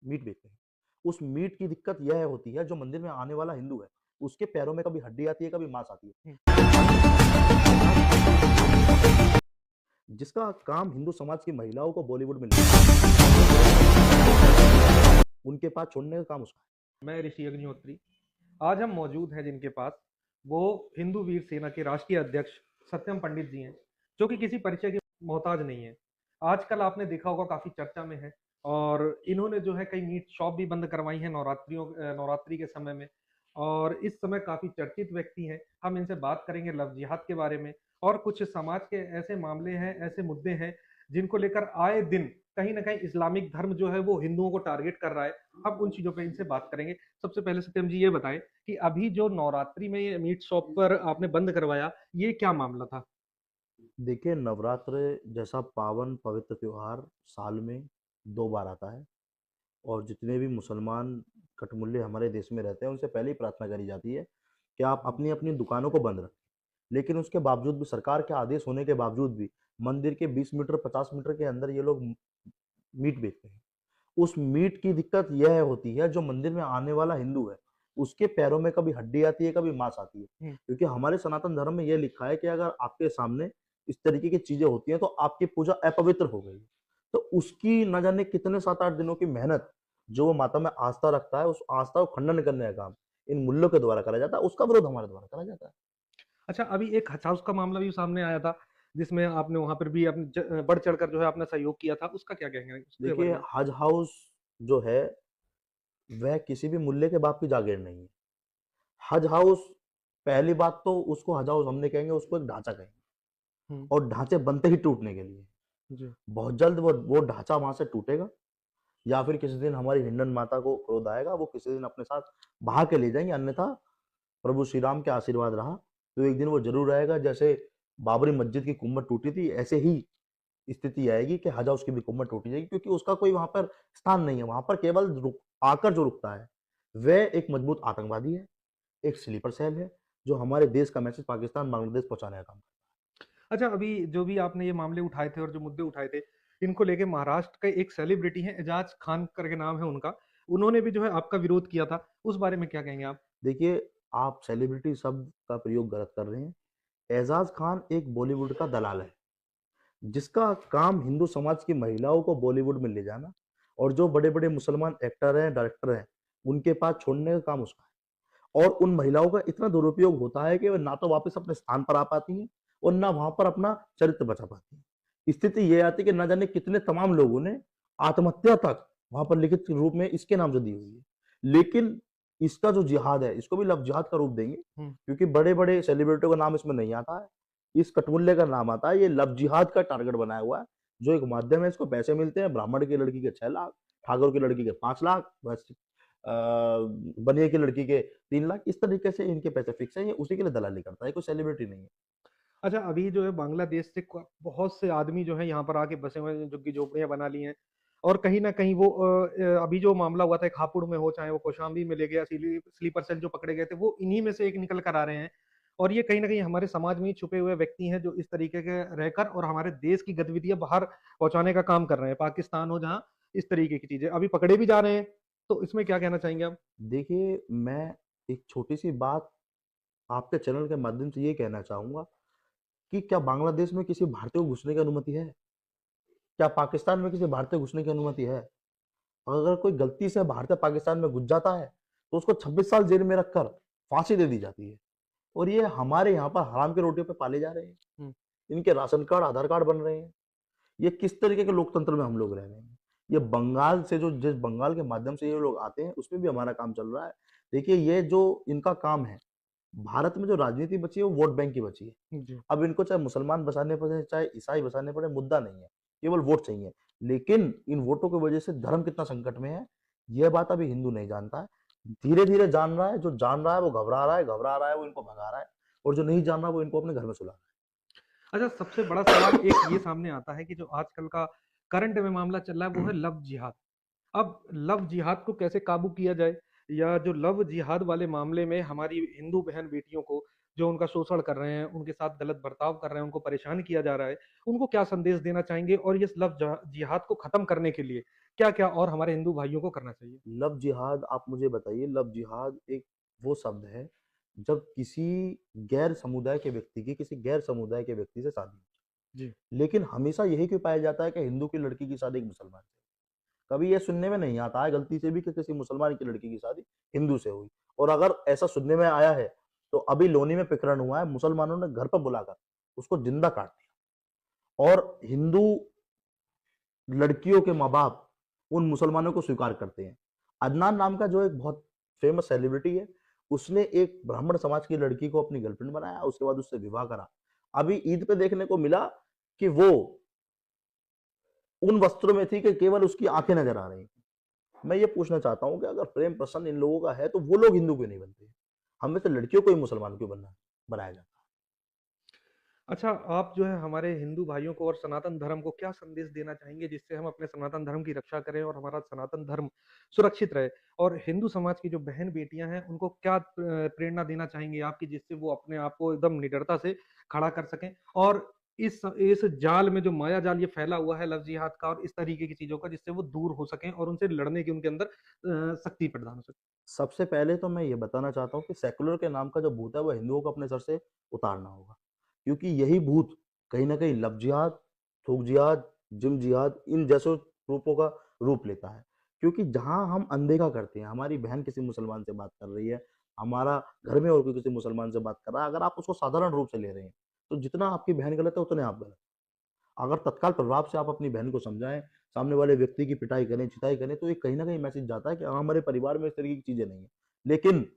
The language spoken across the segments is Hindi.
मीट बेचते हैं। उस मीट की दिक्कत यह होती है, जो मंदिर में आने वाला हिंदू है, उसके पैरों में कभी हड्डी आती है, कभी मांस आती है। हुँ। जिसका काम हिंदू समाज की महिलाओं को बॉलीवुड में उनके पास छोड़ने का काम उसका है। मैं ऋषि अग्निहोत्री। आज हम मौजूद हैं जिनके पास, वो हिंदू वीर सेना के राष्ट्रीय अध्यक्ष सत्यम पंडित जी हैं, जो कि किसी परिचय के मोहताज नहीं है। आजकल आपने देखा होगा काफी चर्चा में है, और इन्होंने जो है कई मीट शॉप भी बंद करवाई है नवरात्रि के समय में। और इस समय काफी चर्चित व्यक्ति हैं। हम इनसे बात करेंगे लव जिहाद के बारे में, और कुछ समाज के ऐसे मामले हैं, ऐसे मुद्दे हैं जिनको लेकर आए दिन कहीं ना कहीं इस्लामिक धर्म जो है वो हिंदुओं को टारगेट कर रहा है। हम उन चीजों पे इनसे बात करेंगे। सबसे पहले सत्यम जी ये बताएं कि अभी जो नवरात्रि में ये मीट शॉप पर आपने बंद करवाया, ये क्या मामला था? देखिए, नवरात्र जैसा पावन पवित्र त्योहार साल में 2 बार आता है, और जितने भी मुसलमान कटमुल्ले हमारे देश में रहते हैं, उनसे पहले ही प्रार्थना करी जाती है कि आप अपनी-अपनी दुकानों को बंद रखें। लेकिन उसके बावजूद भी, सरकार के आदेश होने के बावजूद भी, मंदिर के 20 मीटर, 50 मीटर के अंदर ये लोग मीट बेचते हैं। उस मीट की दिक्कत यह होती है, जो मंदिर में आने वाला हिंदू है, उसके पैरों में कभी हड्डी आती है, कभी मांस आती है। हम्म। क्योंकि हमारे सनातन धर्म में यह लिखा है कि अगर आपके सामने इस तरीके की चीजें होती हैं, तो आपकी पूजा अपवित्र हो गई। तो उसकी न जाने कितने 7-8 दिनों की मेहनत, जो वो माता में आस्था रखता है, उस आस्था को खंडन करने का काम इन मुल्लों के द्वारा करा जाता है, उसका विरोध हमारे द्वारा करा जाता है। अच्छा, अभी एक हज हाउस का मामला भी सामने आया था, जिसमें आपने वहां पर भी अपने बढ़ चढ़कर जो है अपना सहयोग किया था। उसका क्या कहेंगे उसके बारे देखिए, में? हज हाउस जो है, वह किसी भी मुल्ले के बाप की जागीर नहीं है। हज हाउस, पहली बात तो उसको हज हाउस हम नहीं कहेंगे, उसको एक ढांचा कहेंगे। हम्म। और ढांचे बनते ही टूटने के लिए। जी। बहुत जल्द वो ढांचा वहां से टूटेगा, या फिर किसी दिन हमारी हिंडन माता को क्रोध आएगा, वो किसी दिन अपने साथ बहा के ले जाएंगे। अन्यथा प्रभु श्री राम के आशीर्वाद रहा तो एक दिन वो जरूर आएगा। जैसे बाबरी मस्जिद की कुम्मत टूटी थी, ऐसे ही स्थिति आएगी कि हज हाउस की भी कुम्मत टूटी जाएगी, क्योंकि उसका कोई वहां पर स्थान नहीं है। वहां पर केवल आकर जो रुकता है, वह एक मजबूत आतंकवादी है, एक स्लीपर सेल है, जो हमारे देश का मैसेज पाकिस्तान बांग्लादेश पहुंचाने का काम। अच्छा, अभी जो भी आपने ये मामले उठाए थे और जो मुद्दे उठाए थे, इनको लेके महाराष्ट्र के एक सेलिब्रिटी हैं, एजाज खान करके नाम है उनका, उन्होंने भी जो है आपका विरोध किया था। उस बारे में क्या कहेंगे आप? देखिए, आप सेलिब्रिटी शब्द का प्रयोग गलत कर रहे हैं। एजाज खान एक बॉलीवुड का दलाल है, जिसका काम हिंदू समाज की महिलाओं को बॉलीवुड में ले जाना, और जो बड़े बड़े मुसलमान एक्टर हैं, डायरेक्टर हैं, उनके पास छोड़ने का काम उसका है। और उन महिलाओं का इतना दुरुपयोग होता है कि वे ना तो वापस अपने स्थान पर आ पाती हैं, और ना वहां पर अपना चरित्र बचा पाती हैं। स्थिति ये आती है कि न जाने कितने तमाम लोगों ने आत्महत्या तक वहां पर लिखित रूप में इसके नाम से दी हुई है। लेकिन इसका जो जिहाद है, इसको भी लव जिहाद का रूप देंगे, हम्म। क्योंकि बड़े बड़े सेलिब्रिटियों का नाम इसमें नहीं आता है। इस कटमुल्ले का नाम आता है। ये लव जिहाद का टारगेट बनाया हुआ है, जो एक माध्यम है। इसको पैसे मिलते हैं, ब्राह्मण की लड़की के 6 लाख, ठाकुर की लड़की के 5 लाख, बस बनिए की लड़की के 3 लाख। इस तरीके से इनके पैसे फिक्स है। ये उसी के लिए दलाली करता है, कोई सेलिब्रिटी नहीं है। अच्छा, अभी जो है बांग्लादेश से बहुत से आदमी जो है यहाँ पर आके बसे हुए हैं, जो कि झोपड़ियां बना ली हैं। और कहीं ना कहीं वो अभी जो मामला हुआ था, एक हापुड़ में हो चाहे वो कौशाम्बी में ले गया, स्लीपर सेल जो पकड़े गए थे, वो इन्हीं में से एक निकल कर आ रहे हैं। और ये कहीं ना कहीं हमारे समाज में ही छुपे हुए व्यक्ति हैं, जो इस तरीके के रहकर और हमारे देश की गतिविधियां बाहर पहुंचाने का काम कर रहे हैं, पाकिस्तान हो जहाँ, इस तरीके की चीजें अभी पकड़े भी जा रहे हैं। तो इसमें क्या कहना चाहेंगे आप? देखिए, मैं एक छोटी सी बात आपके चैनल के माध्यम से ये कहना चाहूंगा कि क्या बांग्लादेश में किसी भारतीय को घुसने की अनुमति है? क्या पाकिस्तान में किसी भारतीय घुसने की अनुमति है? अगर कोई गलती से भारतीय पाकिस्तान में घुस जाता है, तो उसको 26 साल जेल में रखकर फांसी दे दी जाती है। और ये हमारे यहाँ पर हराम की रोटियों पे पाले जा रहे हैं। हम्म। इनके राशन कार्ड, आधार कार्ड बन रहे हैं। ये किस तरीके के लोकतंत्र में हम लोग रह रहे हैं? ये बंगाल से, जो जिस बंगाल के माध्यम से ये लोग आते हैं, उसमें भी हमारा काम चल रहा है। देखिए, ये जो इनका काम है, भारत में जो राजनीति बची है, वो वोट बैंक की बची है। जी। अब इनको चाहे मुसलमान बसाने पड़े, चाहे ईसाई बसाने पड़े, मुद्दा नहीं है, केवल वोट चाहिए। लेकिन इन वोटों की वजह से धर्म कितना संकट में है, यह बात अभी हिंदू नहीं जानता है। धीरे धीरे जान रहा है। जो जान रहा है वो घबरा रहा है, घबरा रहा है वो इनको भगा रहा है, और जो नहीं जान रहा वो इनको अपने घर में सुला रहा अच्छा, सबसे बड़ा सवाल एक ये सामने आता है कि जो आजकल का करंट में मामला चल रहा है वो है लव जिहाद। अब लव जिहाद को कैसे काबू किया जाए, या जो लव जिहाद वाले मामले में हमारी हिंदू बहन बेटियों को जो उनका शोषण कर रहे हैं, उनके साथ गलत बर्ताव कर रहे हैं, उनको परेशान किया जा रहा है, उनको क्या संदेश देना चाहेंगे? और ये लव जिहाद को खत्म करने के लिए क्या-क्या और हमारे हिंदू भाइयों को करना चाहिए? लव जिहाद आप मुझे बताइए, लव जिहाद एक वो शब्द है जब किसी गैर समुदाय के व्यक्ति की किसी गैर समुदाय के व्यक्ति से शादी हो। जी। लेकिन हमेशा यही क्यों पाया जाता है कि हिंदू की लड़की की शादी एक मुसलमान से? कभी ये सुनने में नहीं आता है गलती से भी कि किसी मुसलमान की लड़की की शादी हिंदू से हुई। और अगर ऐसा सुनने में आया है तो अभी लोनी में प्रकरण हुआ है, मुसलमानों ने घर पर बुलाकर उसको जिंदा काट दिया और हिंदू लड़कियों के माँ बाप उन मुसलमानों को स्वीकार करते हैं। अदनान नाम का जो एक बहुत फेमस सेलिब्रिटी है, उसने एक ब्राह्मण समाज की लड़की को अपनी गर्लफ्रेंड बनाया, उसके बाद उससे विवाह करा। अभी ईद पे देखने को मिला कि वो उन वस्त्रों में थी कि केवल उसकी आंखें नजर आ रही थी। मैं ये पूछना चाहता हूँ कि अगर प्रेम प्रसन्न इन लोगों का है तो वो लोग हिंदू क्यों नहीं बनते? हमें तो लड़कियों को ही मुसलमान क्यों बनाया जाता है? अच्छा, आप जो है हमारे हिंदू भाइयों को और सनातन धर्म को क्या संदेश देना चाहेंगे जिससे हम अपने सनातन धर्म की रक्षा करें और हमारा सनातन धर्म सुरक्षित रहे? और हिंदू समाज की जो बहन-बेटियाँ हैं, उनको क्या प्रेरणा देना चाहेंगे आप कि जिससे वो अपने आप को एकदम निडरता से खड़ा कर सकें? और इस जाल में जो माया जाल ये फैला हुआ है लव जिहाद का और इस तरीके की चीज़ों का जिससे वो दूर हो सकें और उनसे लड़ने की उनके अंदर शक्ति प्रदान हो सके। सबसे पहले तो मैं ये बताना चाहता हूँ कि सेकुलर के नाम का जो भूत है वो हिंदुओं को अपने सर से उतारना होगा। क्योंकि यही भूत कहीं न कहीं लव जिहाद, थूक जिहाद, जिम जिहाद इन जैसे रूपों का रूप लेता है। क्योंकि जहाँ हम अनदेखा करते हैं, हमारी बहन किसी मुसलमान से बात कर रही है, हमारा घर में और कोई किसी मुसलमान से बात कर रहा है, अगर आप उसको साधारण रूप से ले रहे हैं, तो जितना आपकी बहन गलत है उतने आप गलत। अगर तत्काल प्रभाव से आप अपनी बहन को समझाएँ, सामने वाले व्यक्ति की पिटाई करें, चिताई करें, तो ये कहीं न कहीं मैसेज जाता है कि हाँ, हमारे परिवार में इस तरीके की चीज़ें नहीं है। लेकिन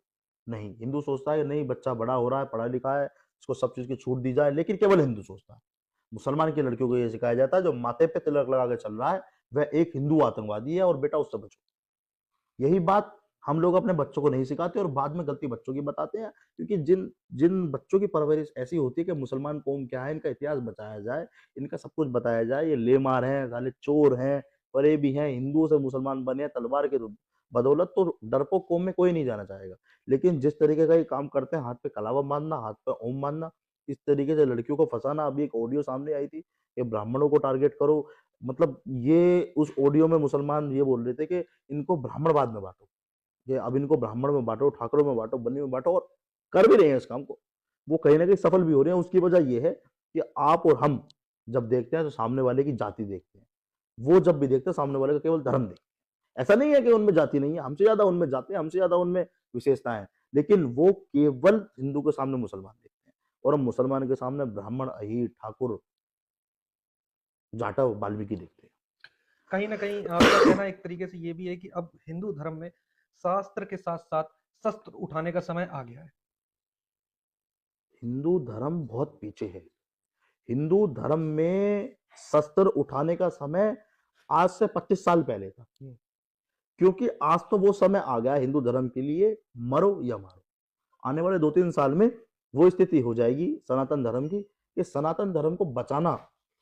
नहीं, हिंदू सोचता है कि नहीं बच्चा बड़ा हो रहा है, पढ़ा-लिखा है, इसको सब चीज़ की छूट दी जाए, लेकिन केवल हिंदू सोचता है। मुसलमान की लड़कियों को ये सिखाया जाता है, जो माथे पे तिलक लगा के चल रहा है, वह एक हिंदू आतंकवादी है और बेटा उससे बचो। यही बात हम लोग अपने बच्चों को नहीं सिखाते और बाद में गलती बच्चों की बताते हैं क्योंकि जिन जिन बच्चों की परवरिश ऐसी होती है कि मुसलमान कौम क्या है, इनका इतिहास बचाया जाए, इनका सब कुछ बताया जाए, ये लेमार हैं, साले चोर हैं, फरेबी हैं, हिंदुओं से मुसलमान बने हैं तलवार के बदौलत, तो डरपोक कौम में कोई नहीं जाना चाहेगा। लेकिन जिस तरीके का ये काम करते हैं, हाथ पे कलावा बांधना, हाथ पे ओम बांधना, इस तरीके से लड़कियों को फंसाना, अभी एक ऑडियो सामने आई थी कि ब्राह्मणों को टारगेट करो, मतलब ये उस ऑडियो में मुसलमान ये बोल रहे थे कि इनको ब्राह्मणवाद में बाँटो। कि अब इनको ब्राह्मण में बाँटो, ठाकुरों में बाँटो, बन्नी में बाँटो और कर भी रहे हैं इस काम को। वो कहीं न कहीं सफल भी हो रहे हैं। उसकी वजह ये है कि आप और हम जब देखते हैं तो सामने वाले की जाति देखते हैं। वो जब भी देखते हैं सामने वाले का केवल धर्म देखते हैं। ऐसा नहीं है कि उनमें जाति नहीं है, हमसे ज़्यादा उनमें जाति है, हमसे ज़्यादा उनमें विशेषताएँ हैं। लेकिन वो केवल हिंदू के सामने मुसलमान देखते हैं और हम मुसलमान के सामने ब्राह्मण, अहीर, ठाकुर, जाटव, वाल्मीकि देखते हैं। कहीं न कहीं आपका कहना एक तरीके से ये भी है कि अब हिंदू धर्म में शास्त्र के साथ-साथ शस्त्र उठाने का समय आ गया है। हिंदू धर्म बहुत पीछे है। हिंदू धर्म में शस्त्र उठाने का समय आज से 25 साल पहले था। हुँ। क्योंकि आज तो वो समय आ गया है हिंदू धर्म के लिए मरो या मारो। आने वाले 2-3 साल में वो स्थिति हो जाएगी सनातन धर्म की कि सनातन धर्म को बचाना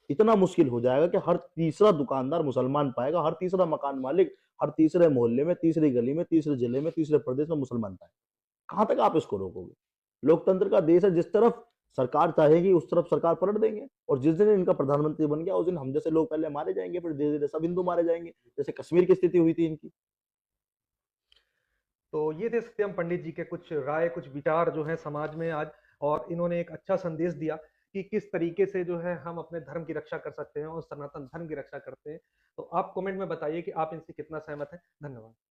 इतना मुश्किल हो जाएगा कि हर तीसरा दुकानदार मुसलमान पाएगा, हर तीसरा मकान मालिक, हर तीसरे मोहल्ले में, तीसरी गली में, तीसरे जिले में, तीसरे प्रदेश में मुसलमान पाएगा। कहाँ तक आप इसको रोकोगे? लोकतंत्र का देश है, जिस तरफ सरकार चाहेगी उस तरफ सरकार पलट देंगे और जिस दिन इनका प्रधानमंत्री बन गया उस दिन हम जैसे लोग पहले मारे जाएंगे, फिर धीरे धीरे सब हिंदू मारे जाएंगे, जैसे कश्मीर की स्थिति हुई थी इनकी। तो ये थे सत्यम पंडित जी के कुछ राय, कुछ विचार जो हैं समाज में आज और इन्होंने एक अच्छा संदेश दिया कि किस तरीके से जो है हम अपने धर्म की रक्षा कर सकते हैं और सनातन धर्म की रक्षा करते हैं। तो आप कमेंट में बताइए कि आप इनसे कितना सहमत हैं। धन्यवाद।